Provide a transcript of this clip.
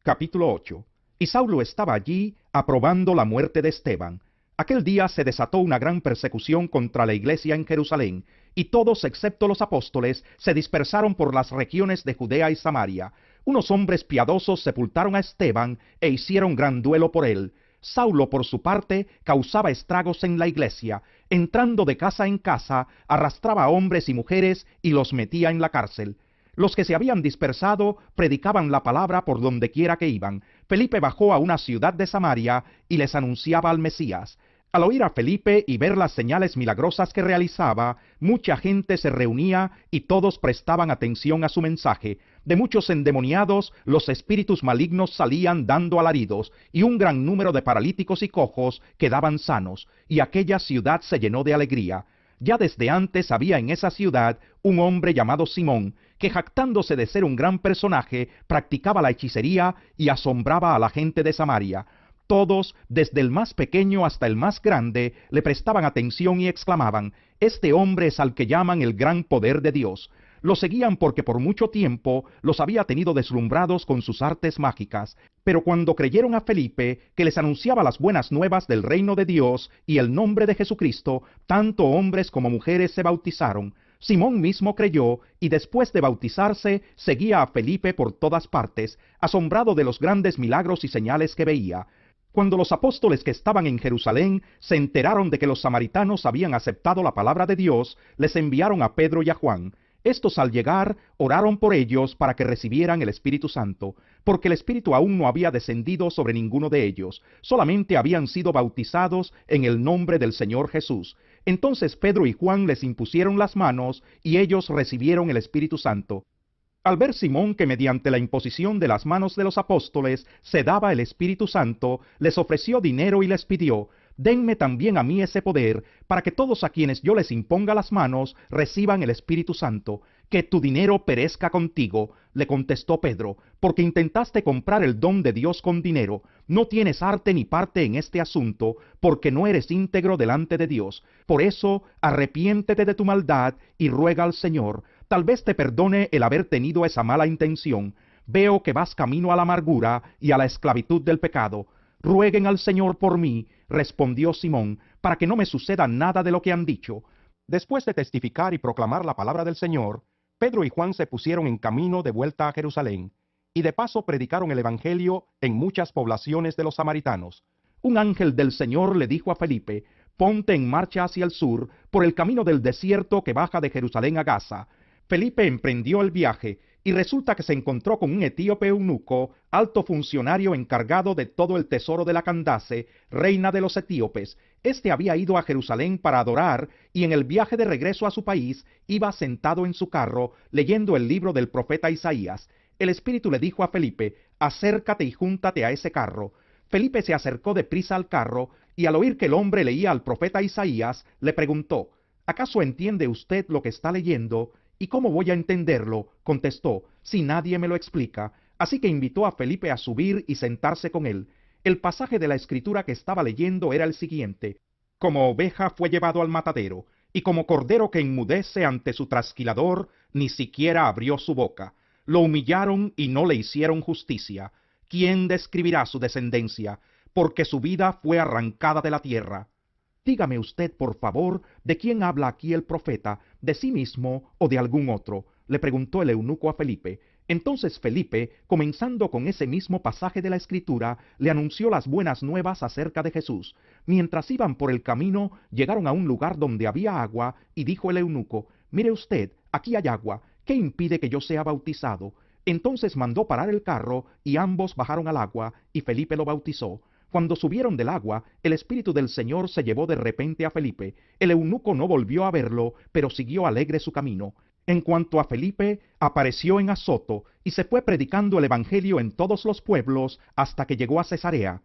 Capítulo 8. Y Saulo estaba allí aprobando la muerte de Esteban. Aquel día se desató una gran persecución contra la iglesia en Jerusalén, y todos excepto los apóstoles se dispersaron por las regiones de Judea y Samaria. Unos hombres piadosos sepultaron a Esteban e hicieron gran duelo por él. Saulo, por su parte, causaba estragos en la iglesia. Entrando de casa en casa, arrastraba a hombres y mujeres y los metía en la cárcel. Los que se habían dispersado predicaban la palabra por donde quiera que iban. Felipe bajó a una ciudad de Samaria y les anunciaba al Mesías. Al oír a Felipe y ver las señales milagrosas que realizaba, mucha gente se reunía y todos prestaban atención a su mensaje. De muchos endemoniados, los espíritus malignos salían dando alaridos, y un gran número de paralíticos y cojos quedaban sanos, y aquella ciudad se llenó de alegría. Ya desde antes había en esa ciudad un hombre llamado Simón, que jactándose de ser un gran personaje, practicaba la hechicería y asombraba a la gente de Samaria. Todos, desde el más pequeño hasta el más grande, le prestaban atención y exclamaban: «Este hombre es al que llaman el gran poder de Dios». Lo seguían porque por mucho tiempo los había tenido deslumbrados con sus artes mágicas. Pero cuando creyeron a Felipe, que les anunciaba las buenas nuevas del reino de Dios y el nombre de Jesucristo, tanto hombres como mujeres se bautizaron. Simón mismo creyó, y después de bautizarse, seguía a Felipe por todas partes, asombrado de los grandes milagros y señales que veía. Cuando los apóstoles que estaban en Jerusalén se enteraron de que los samaritanos habían aceptado la palabra de Dios, les enviaron a Pedro y a Juan. Estos, al llegar, oraron por ellos para que recibieran el Espíritu Santo, porque el Espíritu aún no había descendido sobre ninguno de ellos, solamente habían sido bautizados en el nombre del Señor Jesús. Entonces Pedro y Juan les impusieron las manos, y ellos recibieron el Espíritu Santo. Al ver Simón que mediante la imposición de las manos de los apóstoles se daba el Espíritu Santo, les ofreció dinero y les pidió: «Denme también a mí ese poder, para que todos a quienes yo les imponga las manos reciban el Espíritu Santo». «Que tu dinero perezca contigo», le contestó Pedro, «porque intentaste comprar el don de Dios con dinero. No tienes arte ni parte en este asunto, porque no eres íntegro delante de Dios. Por eso, arrepiéntete de tu maldad y ruega al Señor. Tal vez te perdone el haber tenido esa mala intención. Veo que vas camino a la amargura y a la esclavitud del pecado». «Rueguen al Señor por mí», respondió Simón, «para que no me suceda nada de lo que han dicho». Después de testificar y proclamar la palabra del Señor, Pedro y Juan se pusieron en camino de vuelta a Jerusalén, y de paso predicaron el Evangelio en muchas poblaciones de los samaritanos. Un ángel del Señor le dijo a Felipe: «Ponte en marcha hacia el sur, por el camino del desierto que baja de Jerusalén a Gaza». Felipe emprendió el viaje, y resulta que se encontró con un etíope eunuco, alto funcionario encargado de todo el tesoro de la Candace, reina de los etíopes. Este había ido a Jerusalén para adorar, y en el viaje de regreso a su país iba sentado en su carro, leyendo el libro del profeta Isaías. El Espíritu le dijo a Felipe: «Acércate y júntate a ese carro». Felipe se acercó deprisa al carro, y al oír que el hombre leía al profeta Isaías, le preguntó: «¿Acaso entiende usted lo que está leyendo?». «¿Y cómo voy a entenderlo?», contestó, «si nadie me lo explica». Así que invitó a Felipe a subir y sentarse con él. El pasaje de la escritura que estaba leyendo era el siguiente: «Como oveja fue llevado al matadero, y como cordero que enmudece ante su trasquilador, ni siquiera abrió su boca. Lo humillaron y no le hicieron justicia. ¿Quién describirá su descendencia? Porque su vida fue arrancada de la tierra». «Dígame usted, por favor, ¿de quién habla aquí el profeta? ¿De sí mismo o de algún otro?», le preguntó el eunuco a Felipe. Entonces Felipe, comenzando con ese mismo pasaje de la Escritura, le anunció las buenas nuevas acerca de Jesús. Mientras iban por el camino, llegaron a un lugar donde había agua, y dijo el eunuco: «Mire usted, aquí hay agua. ¿Qué impide que yo sea bautizado?». Entonces mandó parar el carro, y ambos bajaron al agua, y Felipe lo bautizó. Cuando subieron del agua, el Espíritu del Señor se llevó de repente a Felipe. El eunuco no volvió a verlo, pero siguió alegre su camino. En cuanto a Felipe, apareció en Azoto, y se fue predicando el Evangelio en todos los pueblos hasta que llegó a Cesarea.